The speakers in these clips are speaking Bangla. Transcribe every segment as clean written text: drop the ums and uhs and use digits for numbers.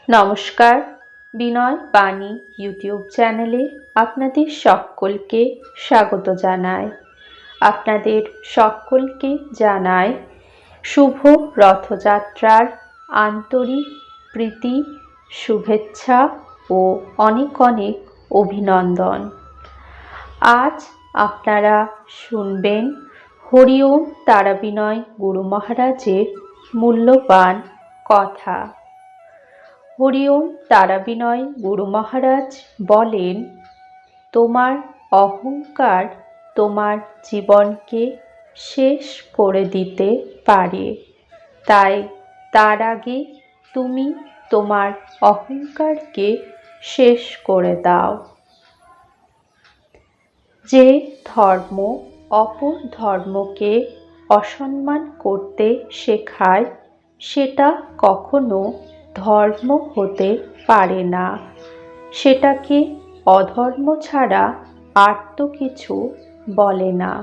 নমস্কার, বিনয় বাণী ইউটিউব চ্যানেলে আপনাদের সকলকে স্বাগত জানাই। আপনাদের সকলকে জানাই শুভ রথযাত্রার আন্তরিক প্রীতি, শুভেচ্ছা ও অনেক অনেক অভিনন্দন। আজ আপনারা শুনবেন হরি ওম তারাবিনয় গুরু মহারাজের মূল্যবান কথা। হরি ওম তারাবিনয় গুরু মহারাজ বলেন, তোমার অহংকার তোমার জীবনকে শেষ করে দিতে পারে, তাই তার আগে তুমি তোমার অহংকারকে শেষ করে দাও। যে ধর্ম অপর ধর্মকে অসম্মান করতে শেখায় সেটা কখনো ধর্ম হতে পারে না। সেটাকে অধর্ম ছাড়া আর তো কিছু বলে না।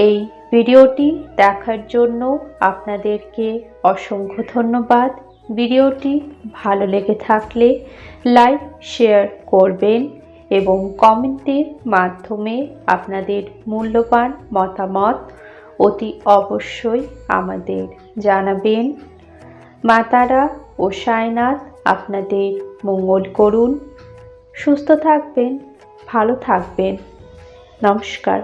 এই ভিডিওটি দেখার জন্য আপনাদেরকে অসংখ্য ধন্যবাদ। ভিডিওটি ভালো লেগে থাকলে লাইক শেয়ার করবেন এবং কমেন্টের মাধ্যমে আপনাদের মূল্যবান মতামত অতি অবশ্যই আমাদের জানাবেন। মা তারা ও সাইনাথ আপনাদের মঙ্গল করুন। সুস্থ থাকবেন, ভালো থাকবেন। নমস্কার।